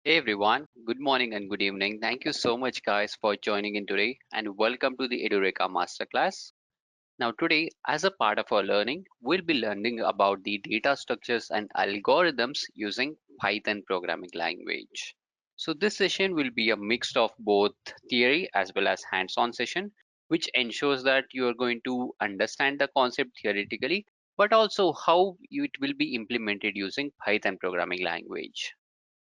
Hey everyone, good morning and good evening. Thank you so much guys for joining in today and welcome to the Edureka Masterclass. Now today, as a part of our learning, we'll be learning about the data structures and algorithms using Python programming language. So this session will be a mix of both theory as well as hands-on session, which ensures that you are going to understand the concept theoretically, but also how it will be implemented using Python programming language.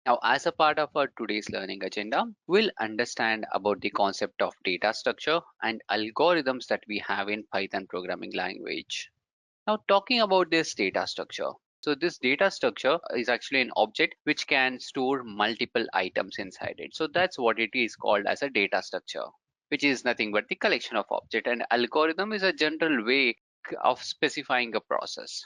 Now, as a part of our today's learning agenda, we'll understand about the concept of data structure and algorithms that we have in Python programming language. Now, talking about this data structure. So this data structure is actually an object which can store multiple items inside it. So that's what it is called as a data structure, which is nothing but the collection of object, and algorithm is a general way of specifying a process.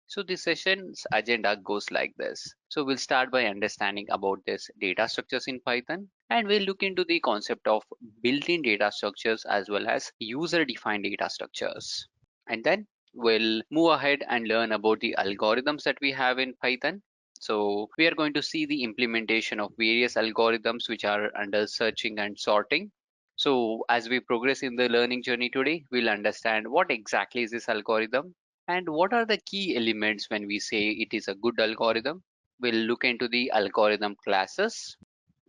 So the session's agenda goes like this. So we'll start by understanding about this data structures in Python, and we'll look into the concept of built-in data structures as well as user-defined data structures. And then we'll move ahead and learn about the algorithms that we have in Python. So we are going to see the implementation of various algorithms which are under searching and sorting. So as we progress in the learning journey today, we'll understand what exactly is this algorithm and what are the key elements when we say it is a good algorithm. We'll look into the algorithm classes,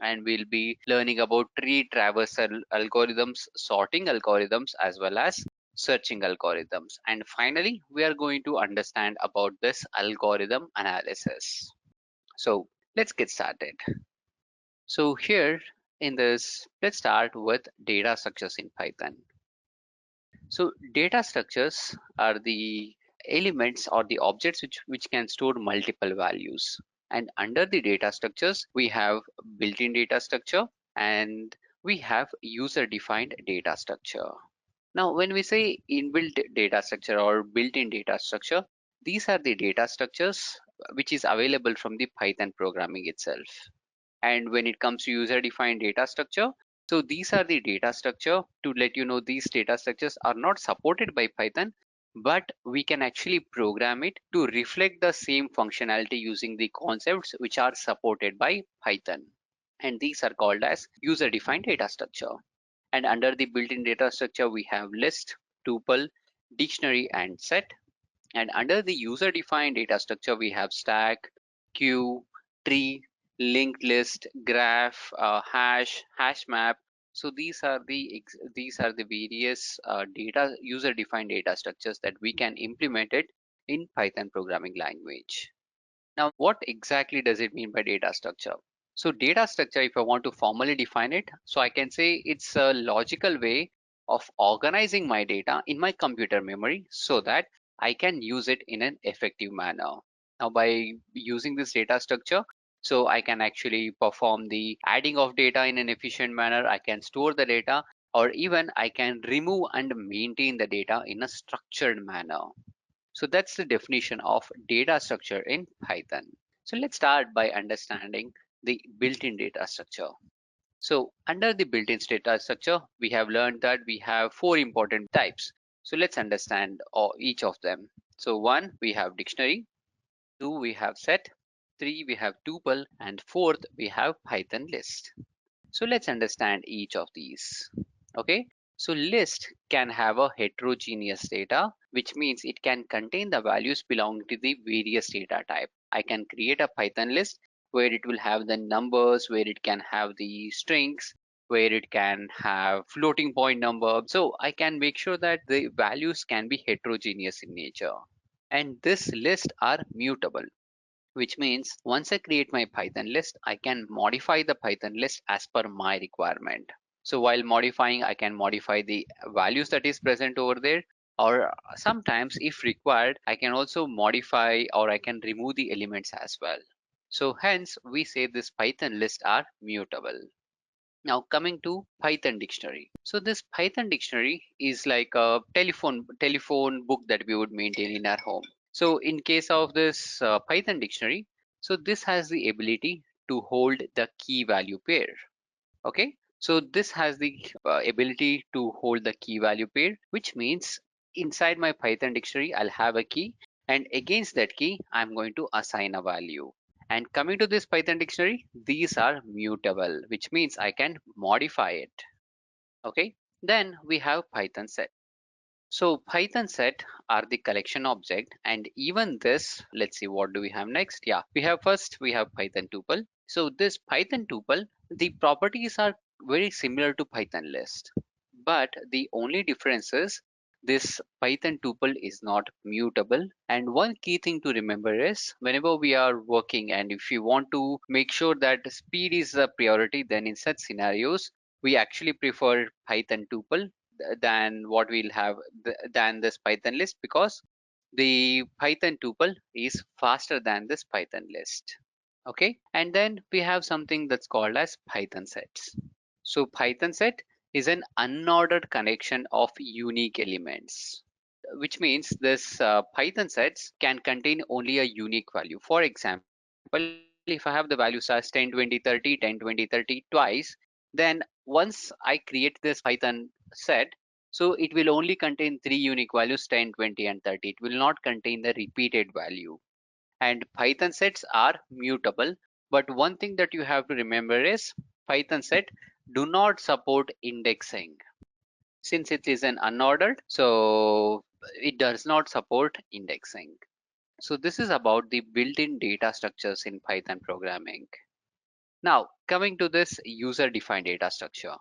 and we'll be learning about tree traversal algorithms, sorting algorithms, as well as searching algorithms. And finally, we are going to understand about this algorithm analysis. So let's get started. So here in this, let's start with data structures in Python. So data structures are the elements or the objects which can store multiple values. And under the data structures, we have built-in data structure and we have user-defined data structure. Now, when we say inbuilt data structure or built-in data structure, these are the data structures which is available from the Python programming itself. And when it comes to user defined data structure, so these are the data structure. To let you know, these data structures are not supported by Python, but we can actually program it to reflect the same functionality using the concepts which are supported by Python, and these are called as user defined data structure. And under the built-in data structure, we have list, tuple, dictionary, and set. And under the user defined data structure, we have stack, queue, tree, linked list, graph, hash map. So these are the various data user defined data structures that we can implement it in Python programming language. Now, what exactly does it mean by data structure? So data structure, if I want to formally define it, so I can say it's a logical way of organizing my data in my computer memory so that I can use it in an effective manner. Now, by using this data structure, so I can actually perform the adding of data in an efficient manner. I can store the data, or even I can remove and maintain the data in a structured manner. So that's the definition of data structure in Python. So let's start by understanding the built-in data structure. So under the built-in data structure, we have learned that we have four important types. So let's understand each of them. So one, we have dictionary. Two, we have set. Three, we have tuple. And fourth, we have Python list. So let's understand each of these. Okay, so list can have a heterogeneous data, which means it can contain the values belonging to the various data type. I can create a Python list where it will have the numbers, where it can have the strings, where it can have floating point number. So I can make sure that the values can be heterogeneous in nature. And this list are mutable, which means once I create my Python list, I can modify the Python list as per my requirement. So while modifying, I can modify the values that is present over there, or sometimes if required, I can also modify or I can remove the elements as well. So hence we say this Python list are mutable. Now coming to Python dictionary. So this Python dictionary is like a telephone book that we would maintain in our home. So in case of this Python dictionary, so this has the ability to hold the key value pair. Okay, so this has the ability to hold the key value pair, which means inside my Python dictionary, I'll have a key, and against that key, I'm going to assign a value. And coming to this Python dictionary, these are mutable, which means I can modify it. Okay, then we have Python set. So Python set are the collection object, and even this, let's see what do we have next. Yeah, we have Python tuple. So this Python tuple, the properties are very similar to Python list, but the only difference is this Python tuple is not mutable. And one key thing to remember is whenever we are working and if you want to make sure that speed is a priority, then in such scenarios we actually prefer Python tuple than what we'll have than this Python list, because the Python tuple is faster than this Python list. Okay, and then we have something that's called as Python sets. So Python set is an unordered connection of unique elements, which means this Python sets can contain only a unique value. For example, if I have the values as 10, 20, 30, 10, 20, 30 twice, then once I create this Python set, so it will only contain three unique values, 10, 20, and 30. It will not contain the repeated value. And Python sets are mutable, but one thing that you have to remember is Python set do not support indexing. Since it is an unordered, so it does not support indexing. So this is about the built-in data structures in Python programming. Now coming to this user-defined data structure.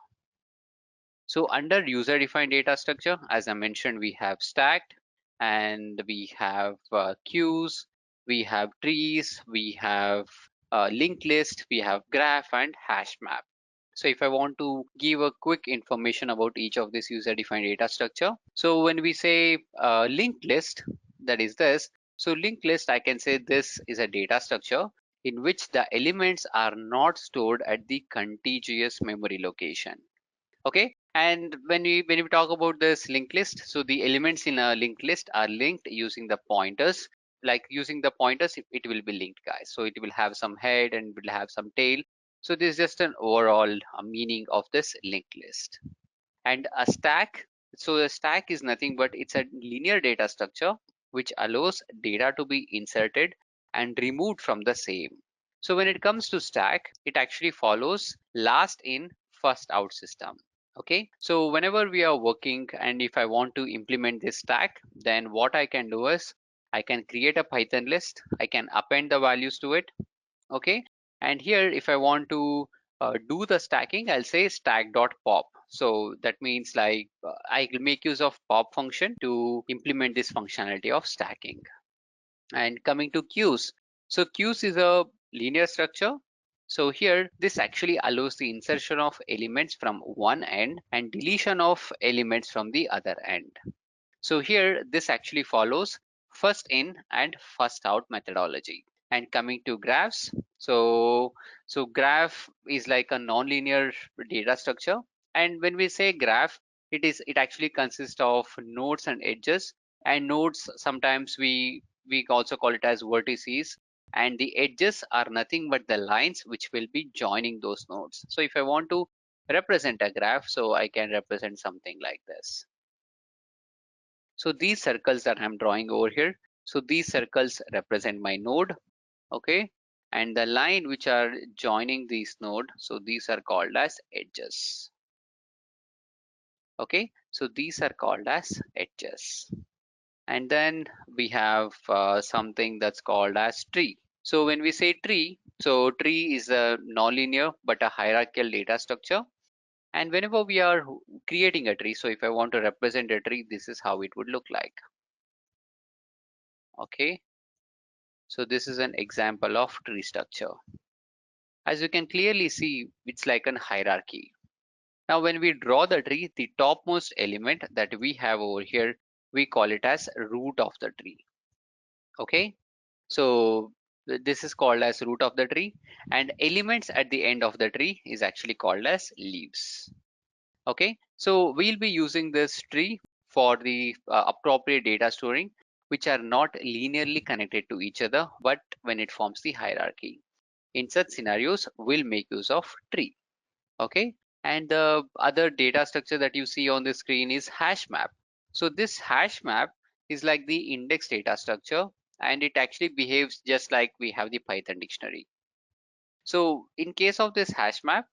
So under user-defined data structure, as I mentioned, we have stacked, and we have queues, we have trees, we have linked list, we have graph and hash map. So if I want to give a quick information about each of this user-defined data structure. So when we say linked list, that is this. So linked list, I can say this is a data structure in which the elements are not stored at the contiguous memory location. Okay, and when we talk about this linked list, so the elements in a linked list are linked using the pointers. Like using the pointers, it will be linked, guys. So it will have some head and will have some tail. So this is just an overall meaning of this linked list. And a stack, so a stack is nothing but it's a linear data structure which allows data to be inserted and removed from the same. So when it comes to stack, it actually follows last in first out system. Okay, so whenever we are working and if I want to implement this stack, then what I can do is I can create a Python list, I can append the values to it. Okay, and here if I want to do the stacking, I'll say stack.pop. So that means like I will make use of pop function to implement this functionality of stacking. And coming to queues, so queues is a linear structure. So here this actually allows the insertion of elements from one end and deletion of elements from the other end. So here this actually follows first in and first out methodology. And coming to graphs, so graph is like a non-linear data structure. And when we say graph, it actually consists of nodes and edges. And nodes, sometimes we also call it as vertices, and the edges are nothing but the lines which will be joining those nodes. So if I want to represent a graph, so I can represent something like this. So these circles that I'm drawing over here, so these circles represent my node. Okay, and the line which are joining these node, so these are called as edges. Okay, so these are called as edges. And then we have something that's called as tree. So when we say tree, so tree is a nonlinear but a hierarchical data structure. And whenever we are creating a tree, so if I want to represent a tree, this is how it would look like. Okay, so this is an example of tree structure. As you can clearly see, it's like an hierarchy. Now when we draw the tree, the topmost element that we have over here, we call it as root of the tree. Okay, so this is called as root of the tree, and elements at the end of the tree is actually called as leaves. Okay, so we'll be using this tree for the appropriate data storing, which are not linearly connected to each other, but when it forms the hierarchy. In such scenarios, we'll make use of tree. Okay, and the other data structure that you see on the screen is hash map. So this hash map is like the index data structure, and it actually behaves just like we have the Python dictionary. So in case of this hash map,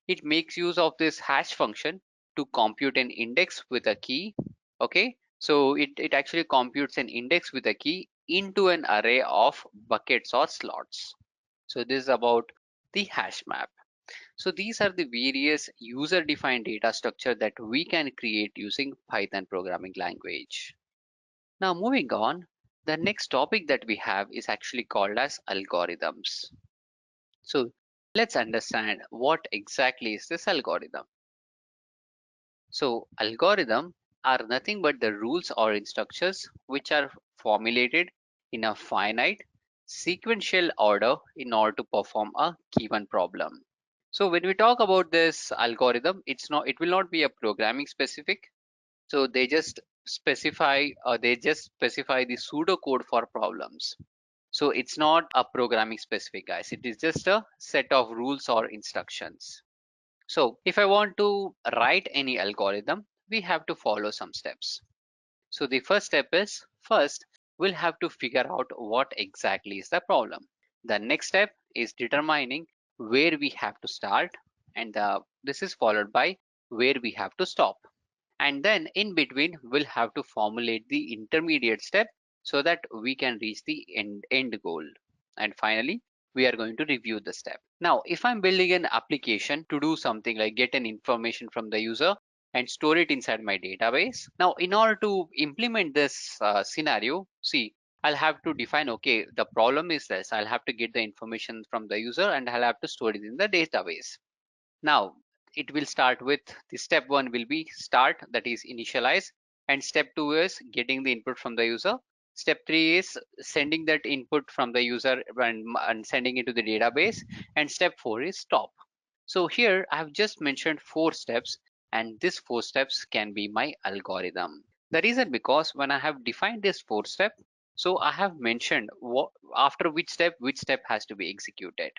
it makes use of this hash function to compute an index with a key. Okay, so it actually computes an index with a key into an array of buckets or slots. So this is about the hash map. So these are the various user defined data structure that we can create using Python programming language. Now moving on, the next topic that we have is actually called as algorithms. So let's understand what exactly is this algorithm. So algorithm are nothing but the rules or instructions which are formulated in a finite sequential order in order to perform a given problem. So when we talk about this algorithm, it will not be a programming specific. So they just specify the pseudocode for problems. So it's not a programming specific, guys. It is just a set of rules or instructions. So if I want to write any algorithm, we have to follow some steps. So the first step is, first we'll have to figure out what exactly is the problem. The next step is determining where we have to start, and this is followed by where we have to stop. And then in between, we'll have to formulate the intermediate step so that we can reach the end goal. And finally, we are going to review the step. Now, if I'm building an application to do something like get an information from the user and store it inside my database. Now, in order to implement this scenario, see, I'll have to define, okay, the problem is this. I'll have to get the information from the user and I'll have to store it in the database. Now, it will start with the step one will be start, that is initialize, and step two is getting the input from the user. Step three is sending that input from the user and sending it to the database, and step four is stop. So here I have just mentioned 4 steps, and these 4 steps can be my algorithm. The reason, because when I have defined this 4 step, so I have mentioned after which step has to be executed.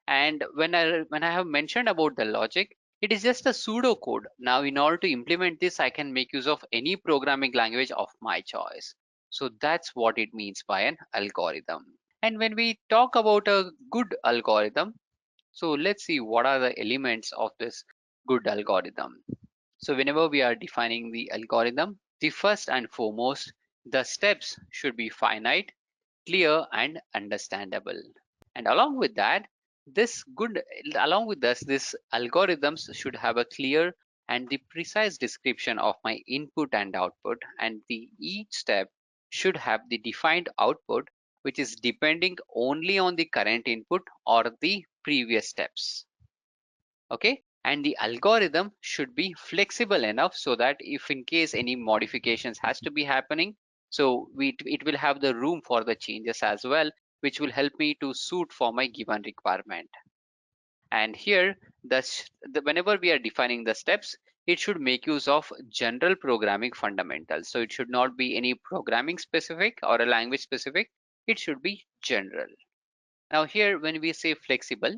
And when I have mentioned about the logic, it is just a pseudo code. Now in order to implement this, I can make use of any programming language of my choice. So that's what it means by an algorithm. And when we talk about a good algorithm, so let's see what are the elements of this good algorithm. So whenever we are defining the algorithm, the first and foremost, the steps should be finite, clear, and understandable. And along with that, this algorithms should have a clear and the precise description of my input and output, and each step should have the defined output which is depending only on the current input or the previous steps. Okay, and the algorithm should be flexible enough so that if in case any modifications has to be happening, so it will have the room for the changes as well, which will help me to suit for my given requirement. And here whenever we are defining the steps, it should make use of general programming fundamentals. So it should not be any programming specific or a language specific, it should be general. Now here when we say flexible,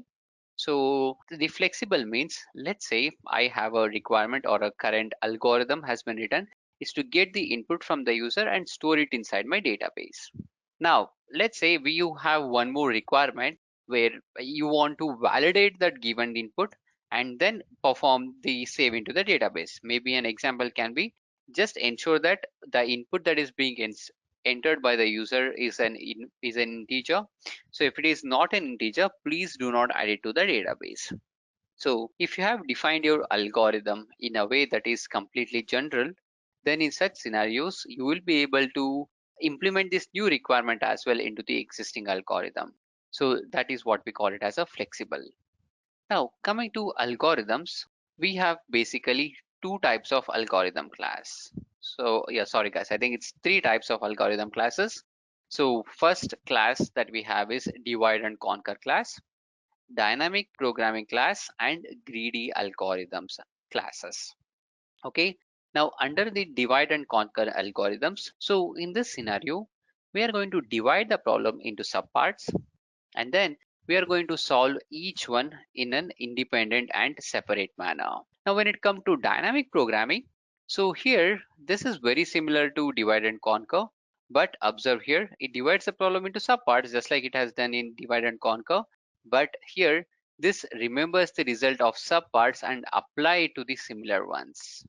so the flexible means, let's say I have a requirement or a current algorithm has been written is to get the input from the user and store it inside my database. Now, let's say you have one more requirement where you want to validate that given input and then perform the save into the database. Maybe an example can be just ensure that the input that is being entered by the user is an integer. So if it is not an integer, please do not add it to the database. So if you have defined your algorithm in a way that is completely general, then in such scenarios, you will be able to implement this new requirement as well into the existing algorithm. So that is what we call it as a flexible. Now coming to algorithms, we have basically 2 types of algorithm class. So yeah, sorry guys, I think it's 3 types of algorithm classes. So first class that we have is divide and conquer class, dynamic programming class, and greedy algorithms classes. Okay, now under the divide and conquer algorithms, so in this scenario we are going to divide the problem into subparts, and then we are going to solve each one in an independent and separate manner. Now when it comes to dynamic programming, so here this is very similar to divide and conquer, But observe here, it divides the problem into subparts just like it has done in divide and conquer. But here, this remembers the result of subparts and apply it to the similar ones.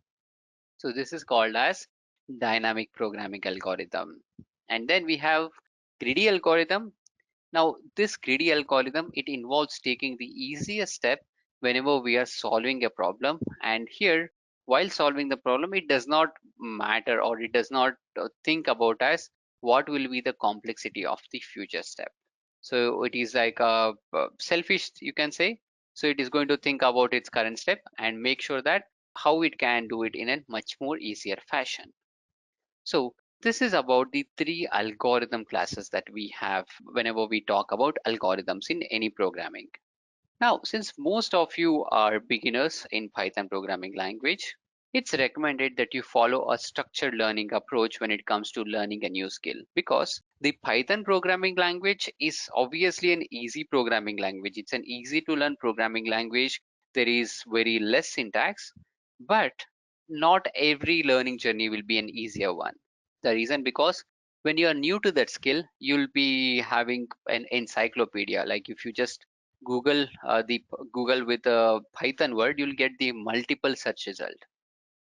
So this is called as dynamic programming algorithm. And then we have greedy algorithm. Now this greedy algorithm, it involves taking the easiest step whenever we are solving a problem. And here, while solving the problem, it does not matter, or it does not think about as what will be the complexity of the future step. So it is like a selfish, you can say. So it is going to think about its current step and make sure that how it can do it in a much more easier fashion. So this is about the three algorithm classes that we have whenever we talk about algorithms in any programming. Now, since most of you are beginners in Python programming language, it's recommended that you follow a structured learning approach when it comes to learning a new skill, because the Python programming language is obviously an easy programming language. It's an easy to learn programming language. There is very less syntax, but not every learning journey will be an easier one. The reason, because when you are new to that skill, you'll be having an encyclopedia. Like if you just Google with a Python word, you'll get the multiple search result.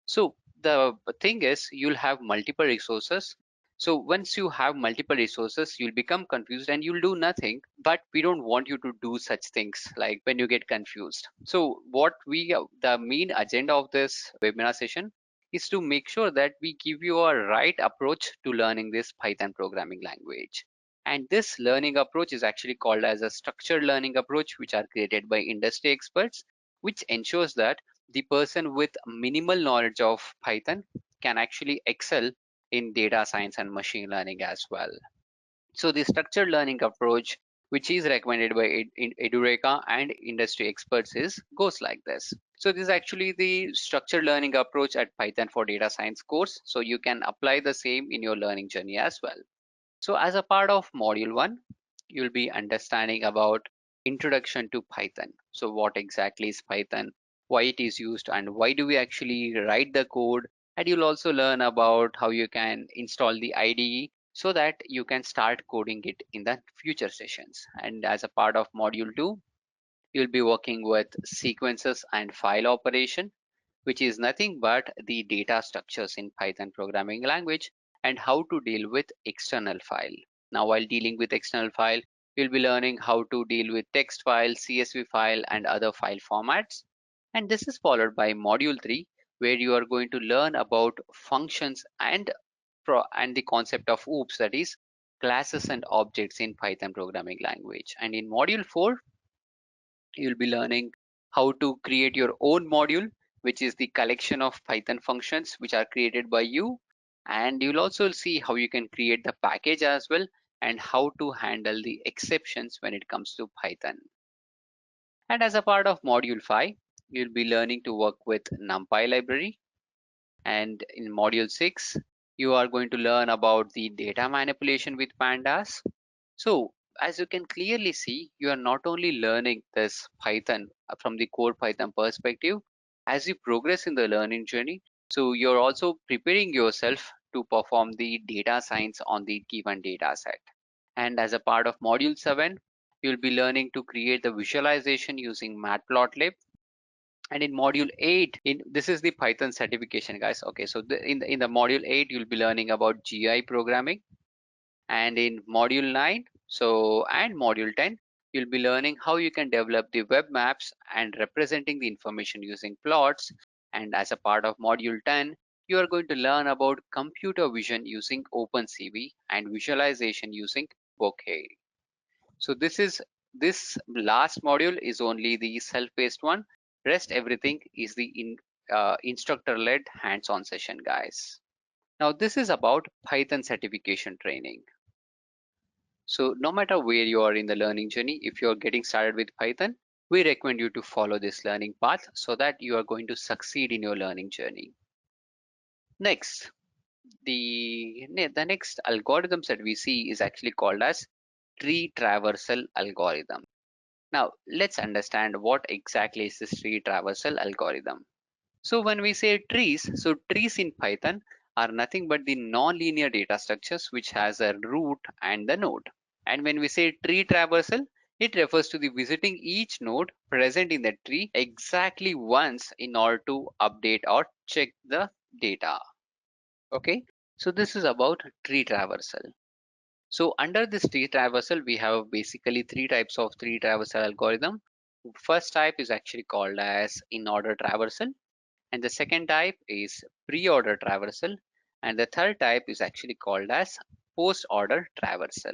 So the thing is, you'll have multiple resources. So once you have multiple resources, you'll become confused and you'll do nothing. But we don't want you to do such things like when you get confused. So the main agenda of this webinar session is to make sure that we give you a right approach to learning this Python programming language. And this learning approach is actually called as a structured learning approach, which are created by industry experts, which ensures that the person with minimal knowledge of Python can actually excel in data science and machine learning as well. So the structured learning approach, which is recommended by Edureka and industry experts, goes like this. So this is actually the structured learning approach at Python for data science course. So you can apply the same in your learning journey as well. So as a part of module 1, you'll be understanding about introduction to Python. So what exactly is Python, why it is used, and why do we actually write the code. And you'll also learn about how you can install the IDE so that you can start coding it in the future sessions. And as a part of module 2, you'll be working with sequences and file operation, which is nothing but the data structures in Python programming language, and how to deal with external file. Now, while dealing with external file, you'll be learning how to deal with text file, CSV file, and other file formats. And this is followed by module 3, where you are going to learn about functions and the concept of OOPs, that is classes and objects in Python programming language. And in module 4, you'll be learning how to create your own module, which is the collection of Python functions which are created by you. And you'll also see how you can create the package as well, and how to handle the exceptions when it comes to Python. And as a part of module 5, you'll be learning to work with NumPy library. And in module 6, you are going to learn about the data manipulation with pandas. So as you can clearly see, you are not only learning this Python from the core Python perspective. As you progress in the learning journey, so you're also preparing yourself to perform the data science on the given data set. And as a part of module 7, you'll be learning to create the visualization using Matplotlib. And in module 8, this is the Python certification, guys. Okay, so in the module 8, you'll be learning about GI programming. And in module 9 and module 10, you'll be learning how you can develop the web maps and representing the information using plots. And as a part of module 10, you are going to learn about computer vision using OpenCV and visualization using Bokeh. So this last module is only the self-paced one. Rest everything is the instructor-led hands-on session, guys. Now this is about Python certification training. So no matter where you are in the learning journey, if you're getting started with Python, we recommend you to follow this learning path so that you are going to succeed in your learning journey. Next, the next algorithms that we see is actually called as tree traversal algorithm. Now let's understand what exactly is this tree traversal algorithm. So when we say trees, so trees in Python are nothing but the non-linear data structures which has a root and the node. And when we say tree traversal, it refers to the visiting each node present in the tree exactly once in order to update or check the data. Okay, so this is about tree traversal. So under this tree traversal, we have basically three types of tree traversal algorithm. First type is actually called as in-order traversal, and the second type is pre-order traversal, and the third type is actually called as post-order traversal.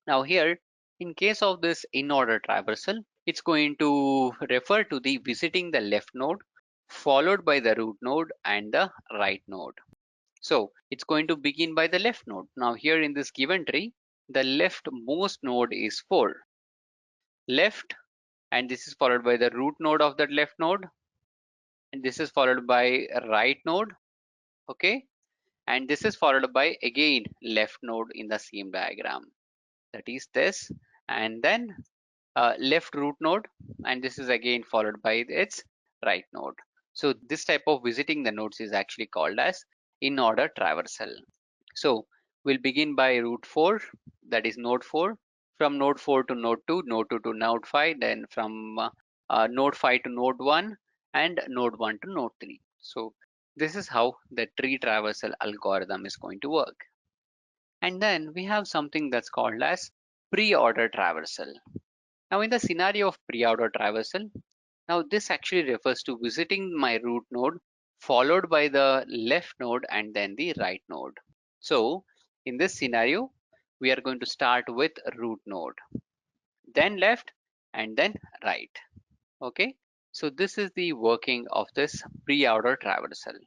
Now here, in case of this in-order traversal, it's going to refer to the visiting the left node followed by the root node and the right node. So it's going to begin by the left node. Now here in this given tree, the leftmost node is 4. Left, and this is followed by the root node of that left node, and this is followed by right node. Okay, and this is followed by again left node in the same diagram, that is this, and then left root node, and this is again followed by its right node. So this type of visiting the nodes is actually called as in order traversal. So we'll begin by root 4, that is node 4. From node 4 to node 2, node 2 to node 5, then from node 5 to node 1, and node 1 to node 3. So this is how the tree traversal algorithm is going to work. And then we have something that's called as pre-order traversal. Now in the scenario of pre-order traversal, now this actually refers to visiting my root node followed by the left node and then the right node. So in this scenario, we are going to start with root node, then left, and then right. Okay, so this is the working of this pre-order traversal.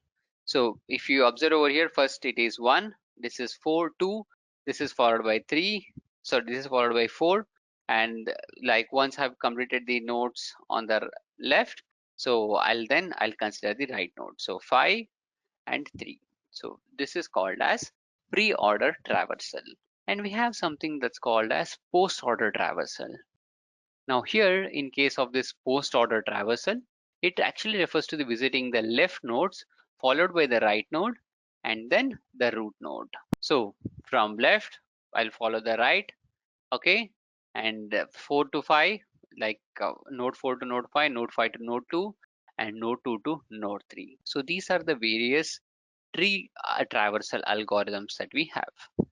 So if you observe over here, first it is 1, this is 4, 2, this is followed by 3, so this is followed by 4, and like once I've completed the nodes on the left, so I'll consider the right node, so 5 and 3. So this is called as pre-order traversal. And we have something that's called as post-order traversal. Now here, in case of this post-order traversal, it actually refers to the visiting the left nodes followed by the right node and then the root node. So from left, I'll follow the right, okay, and 4 to 5, like node 4 to node 5, node 5 to node 2, and node 2 to node 3. So these are the various tree traversal algorithms that we have.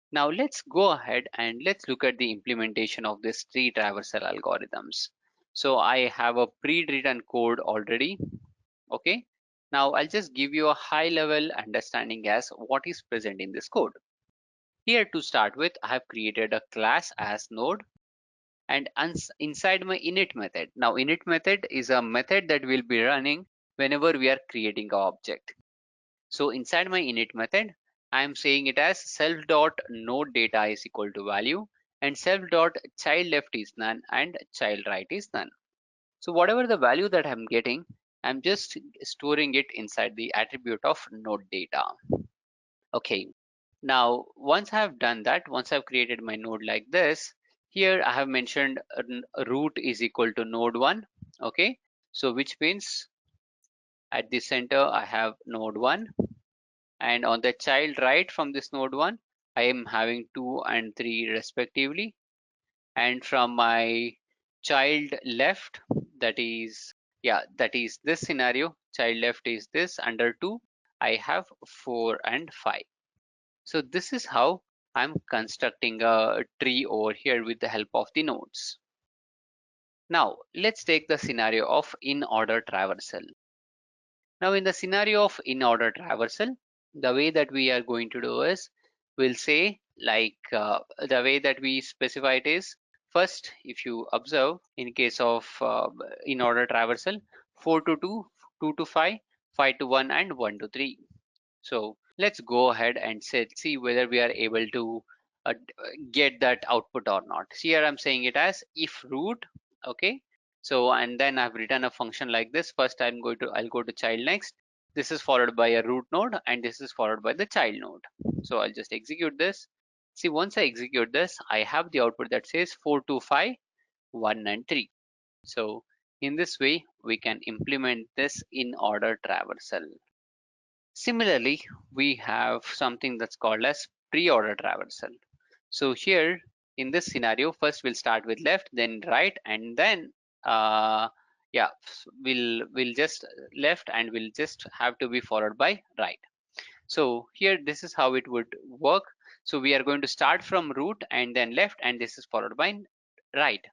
Now let's go ahead and let's look at the implementation of this tree traversal algorithms. So I have a pre-written code already. Okay. Now I'll just give you a high level understanding as what is present in this code. Here to start with, I have created a class as node and inside my init method. Now init method is a method that will be running whenever we are creating an object. So inside my init method, I am saying it as self.nodeData is equal to value and self.childLeft is none and childRight is none. So whatever the value that I'm getting, I'm just storing it inside the attribute of node data. Okay. Now, once I have done that, once I've created my node like this, here I have mentioned root is equal to node 1. Okay. So which means at the center, I have node 1. And on the child right from this node 1, I am having 2 and 3 respectively, and from my child left, that is this scenario, child left is this under 2, I have 4 and 5. So this is how I'm constructing a tree over here with the help of the nodes. Now let's take the scenario of in order traversal. Now in the scenario of in order traversal, the way that we are going to do is, we'll say like the way that we specify it is, first if you observe in case of in order traversal, 4 to 2, 2 to 5, 5 to 1 and 1 to 3. So let's go ahead and see whether we are able to get that output or not. Here I'm saying it as if root, okay. So and then I've written a function like this. First I'll go to child next. This is followed by a root node and this is followed by the child node. So I'll just execute this. See, once I execute this, I have the output that says 4, 2, 5, 1 and 3. So in this way, we can implement this in order traversal. Similarly, we have something that's called as pre-order traversal. So here in this scenario, first we'll start with left, then right, and then uh, yeah, we'll just left, and we'll just have to be followed by right. So here this is how it would work. So we are going to start from root and then left, and this is followed by right.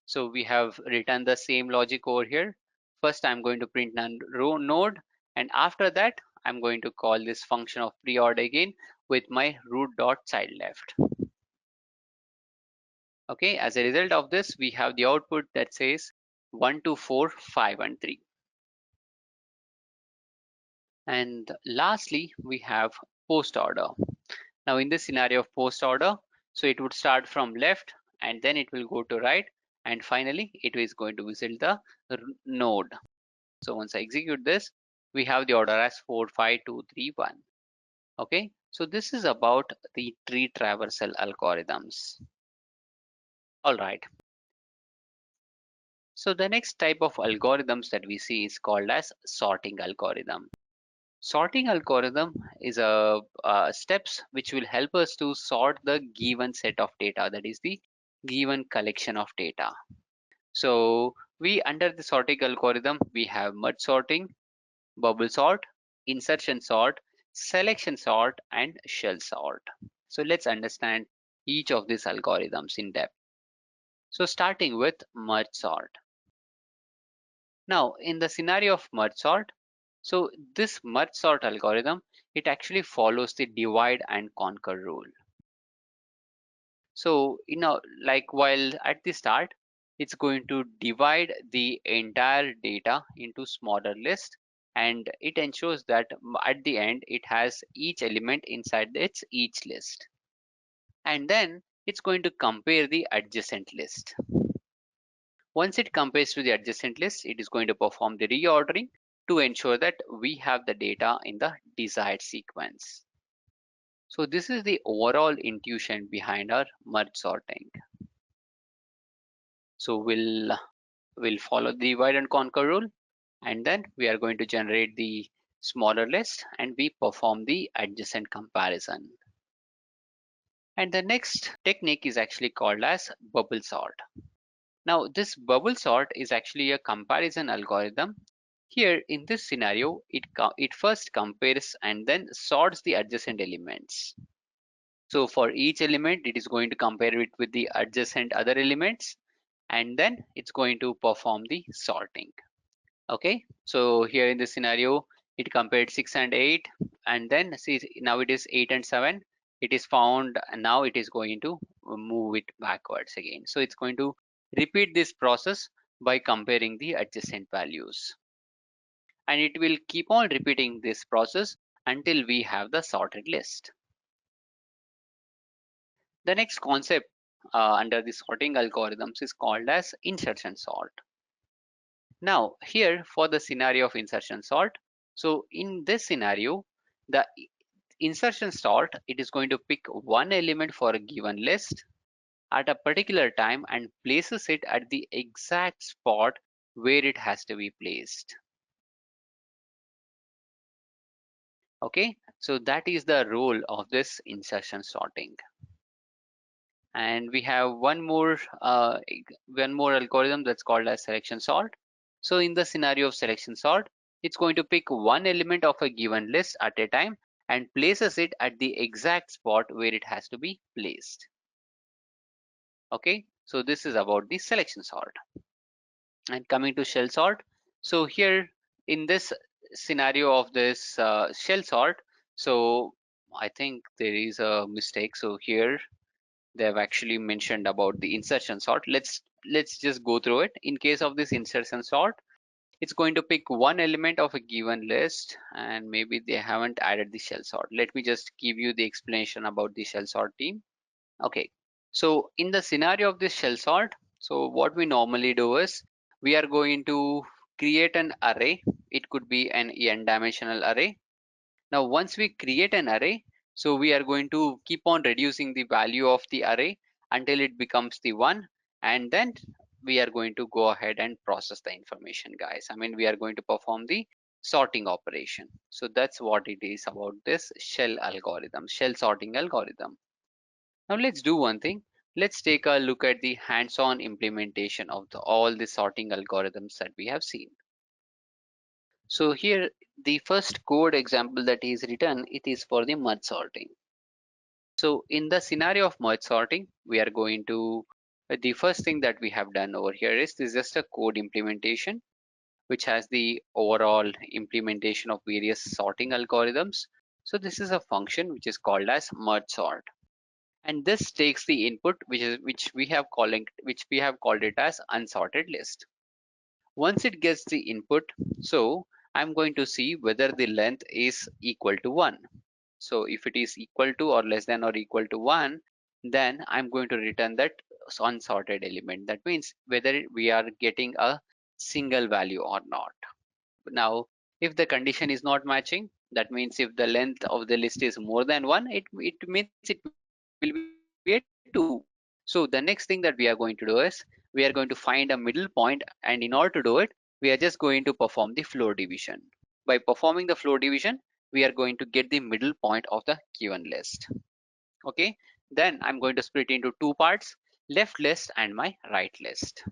So we have written the same logic over here. First I'm going to print row node, and after that I'm going to call this function of preorder again with my root dot child left. Okay, as a result of this we have the output that says 1 2 4 5 and 3. And lastly we have post order. Now in this scenario of post order, so it would start from left and then it will go to right, and finally it is going to visit the node. So once I execute this, we have the order as 4 5 2 3 1. Okay, so this is about the tree traversal algorithms. All right, so the next type of algorithms that we see is called as sorting algorithm. Sorting algorithm is a steps which will help us to sort the given set of data, that is the given collection of data. So we under the sorting algorithm we have merge sorting, bubble sort, insertion sort, selection sort, and shell sort. So let's understand each of these algorithms in depth. So starting with merge sort. Now in the scenario of merge sort, so this merge sort algorithm, it actually follows the divide and conquer rule. So like while at the start it's going to divide the entire data into smaller lists, and it ensures that at the end it has each element inside its each list, and then it's going to compare the adjacent list. Once it compares to the adjacent list, it is going to perform the reordering to ensure that we have the data in the desired sequence. So this is the overall intuition behind our merge sorting. So we'll follow the divide and conquer rule, and then we are going to generate the smaller list and we perform the adjacent comparison. And the next technique is actually called as bubble sort. Now this bubble sort is actually a comparison algorithm. Here in this scenario, it first compares and then sorts the adjacent elements. So for each element, it is going to compare it with the adjacent other elements, and then it's going to perform the sorting. Okay, so here in this scenario, it compared 6 and 8, and then see now it is 8 and 7. It is found, and now it is going to move it backwards again. So it's going to repeat this process by comparing the adjacent values, and it will keep on repeating this process until we have the sorted list. The next concept under the sorting algorithms is called as insertion sort. Now here for the scenario of insertion sort, so in this scenario the insertion sort, it is going to pick one element for a given list at a particular time and places it at the exact spot where it has to be placed. Okay, so that is the role of this insertion sorting. And we have one more algorithm that's called as selection sort. So in the scenario of selection sort, it's going to pick one element of a given list at a time and places it at the exact spot where it has to be placed. Okay, so this is about the selection sort. And coming to shell sort, so here in this scenario of this shell sort, so I think there is a mistake. So here they have actually mentioned about the insertion sort. Let's just go through it. In case of this insertion sort, it's going to pick one element of a given list, and maybe they haven't added the shell sort. Let me just give you the explanation about the shell sort team. Okay, so in the scenario of this shell sort, so what we normally do is we are going to create an array. It could be an n dimensional array. Now once we create an array, so we are going to keep on reducing the value of the array until it becomes the 1, and then we are going to go ahead and process the information, guys. I mean, we are going to perform the sorting operation. So that's what it is about this shell algorithm, shell sorting algorithm. Now let's do one thing. Let's take a look at the hands-on implementation of all the sorting algorithms that we have seen. So here the first code example that is written, it is for the merge sorting. So in the scenario of merge sorting, we are going to the first thing that we have done over here is this is just a code implementation which has the overall implementation of various sorting algorithms. So this is a function which is called as merge sort, and this takes the input which we have called it as unsorted list. Once it gets the input, so I'm going to see whether the length is equal to 1. So if it is equal to or less than or equal to 1, then I'm going to return that unsorted element. That means whether we are getting a single value or not. Now, if the condition is not matching, that means if the length of the list is more than 1, it means it will be a 2. So the next thing that we are going to do is we are going to find a middle point, and in order to do it, we are just going to perform the floor division. By performing the floor division, we are going to get the middle point of the given list. Okay, then I'm going to split into two parts, left list and my right list.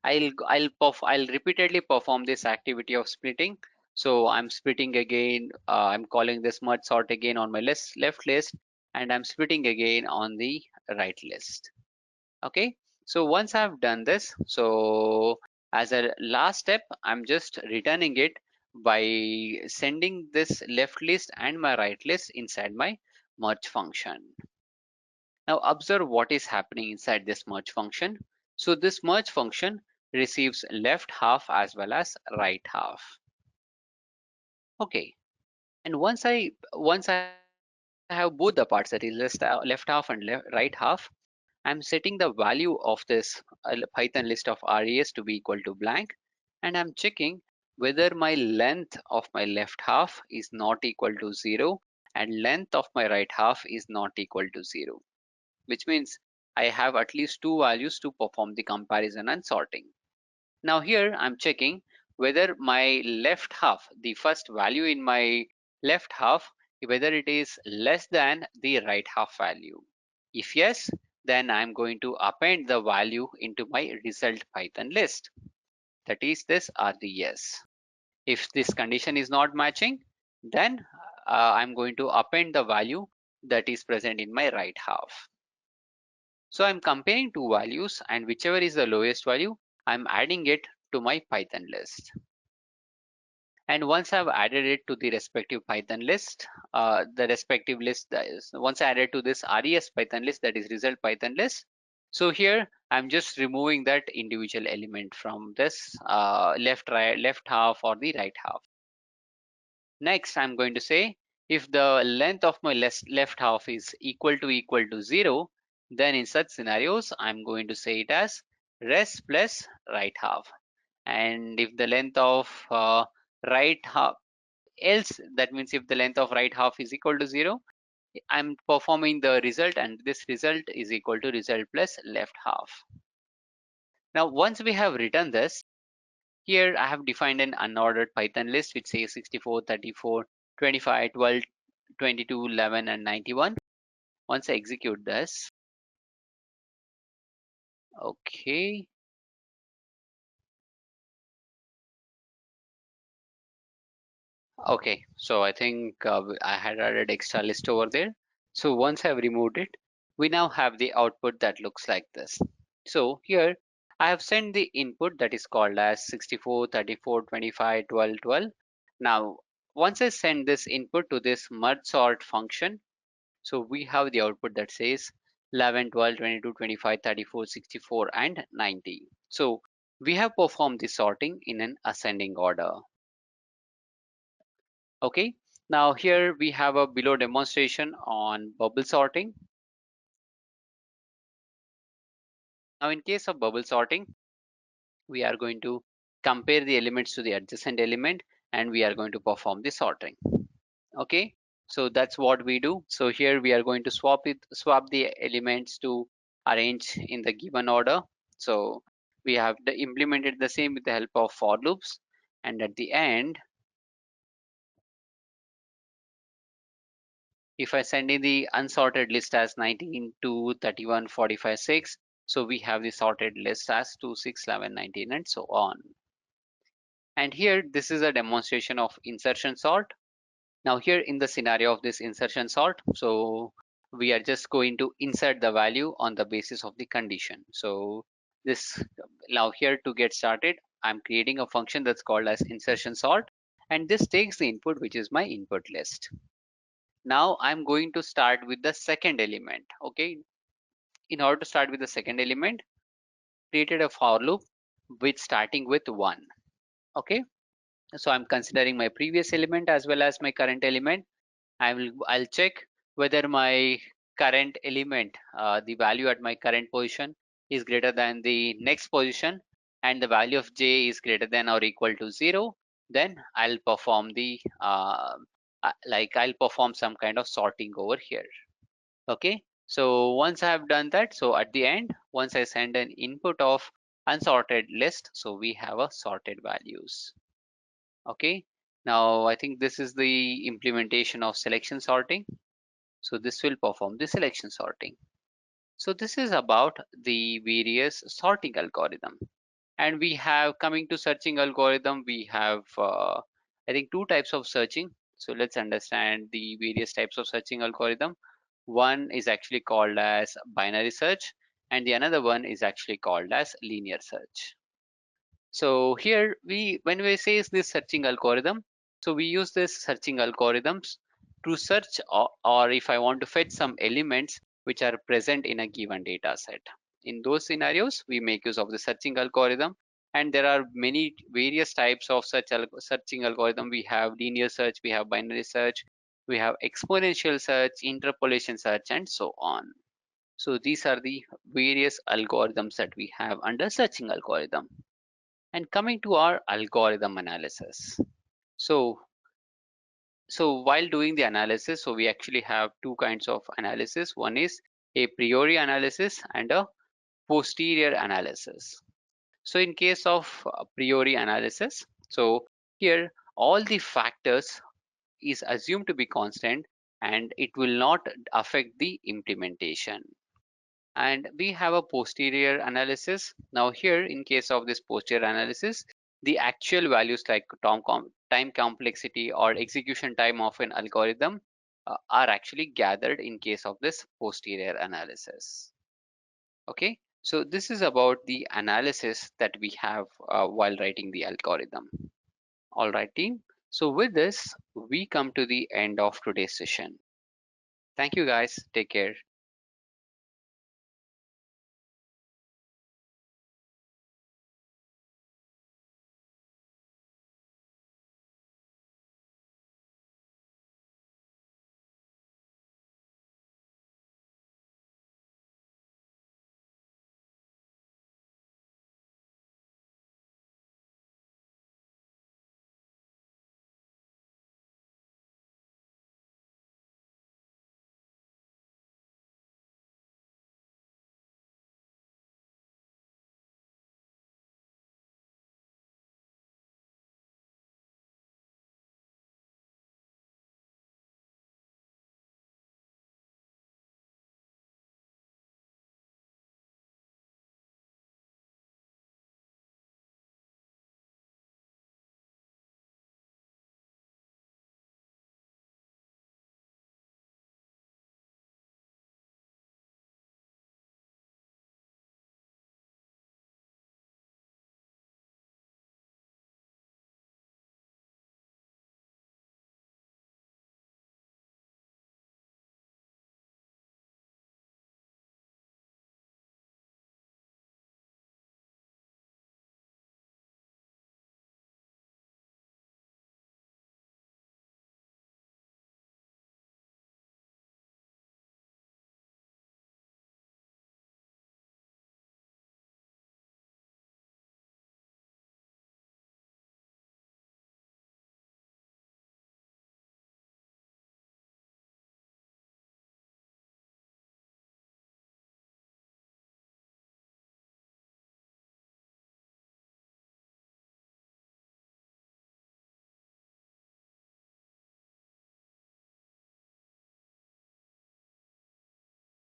I'll repeatedly perform this activity of splitting. So I'm splitting again. I'm calling this merge sort again on my left list, and I'm splitting again on the right list. Okay. So once I've done this, so as a last step, I'm just returning it by sending this left list and my right list inside my merge function. Now observe what is happening inside this merge function. So this merge function receives left half as well as right half. Okay, and once I have both the parts, that is left half and right half, I'm setting the value of this Python list of res to be equal to blank, and I'm checking whether my length of my left half is not equal to 0 and length of my right half is not equal to 0, which means I have at least two values to perform the comparison and sorting. Now here I'm checking whether my left half, the first value in my left half, whether it is less than the right half value. If yes, then I'm going to append the value into my result Python list. That is, this are the yes. If this condition is not matching, then I'm going to append the value that is present in my right half. So I'm comparing two values, and whichever is the lowest value, I'm adding it to my Python list. And once I've added it to the respective Python list, the respective list that is, once I added to this res Python list, that is result Python list. So here I'm just removing that individual element from this left half or the right half. Next, I'm going to say if the length of my left half is equal to 0, then in such scenarios, I'm going to say it as res plus right half. And if the length of right half, else that means if the length of right half is equal to 0, I'm performing the result, and this result is equal to result plus left half. Now, once we have written this, here I have defined an unordered Python list which says 64, 34, 25, 12, 22, 11, and 91. Once I execute this, okay. Okay, so I think I had added extra list over there. So once I've removed it, we now have the output that looks like this. So here I have sent the input that is called as 64, 34, 25, 12, 12. Now, once I send this input to this merge sort function, so we have the output that says 11, 12, 22, 25, 34, 64, and 90. So we have performed the sorting in an ascending order. Okay, now here we have a below demonstration on bubble sorting. Now in case of bubble sorting, we are going to compare the elements to the adjacent element, and we are going to perform the sorting. Okay, so that's what we do. So here we are going to swap the elements to arrange in the given order. So we have implemented the same with the help of for loops, and at the end If I send in the unsorted list as 19, 2, 31, 45, 6, so we have the sorted list as 2, 6, 11, 19, and so on. And here, this is a demonstration of insertion sort. Now here in the scenario of this insertion sort, so we are just going to insert the value on the basis of the condition. So this, now here to get started, I'm creating a function that's called as insertion sort, and this takes the input, which is my input list. Now I'm going to start with the second element. Okay, in order to start with the second element, created a for loop with starting with 1. Okay, so I'm considering my previous element as well as my current element. I'll check whether my current element, the value at my current position is greater than the next position, and the value of j is greater than or equal to 0. Then I'll perform the I'll perform some kind of sorting over here. Okay, so once I have done that, so at the end, once I send an input of unsorted list, so we have a sorted values. Okay, now I think this is the implementation of selection sorting. So this will perform the selection sorting. So this is about the various sorting algorithm. And we have, coming to searching algorithm, we have I think 2 types of searching. So let's understand the various types of searching algorithm. One is actually called as binary search, and the another one is actually called as linear search. So here when we say is this searching algorithm, so we use this searching algorithms to search, or if I want to fetch some elements which are present in a given data set. In those scenarios, we make use of the searching algorithm, and there are many various types of searching algorithm. We have linear search, we have binary search, we have exponential search, interpolation search, and so on. So these are the various algorithms that we have under searching algorithm. And coming to our algorithm analysis. So while doing the analysis, so we actually have 2 kinds of analysis. One is a priori analysis and a posterior analysis. So in case of a priori analysis, so here all the factors is assumed to be constant and it will not affect the implementation. And we have a posterior analysis. Now here, in case of this posterior analysis, the actual values like time complexity or execution time of an algorithm are actually gathered in case of this posterior analysis. Okay, so this is about the analysis that we have while writing the algorithm. All right, team. So with this, we come to the end of today's session. Thank you guys. Take care.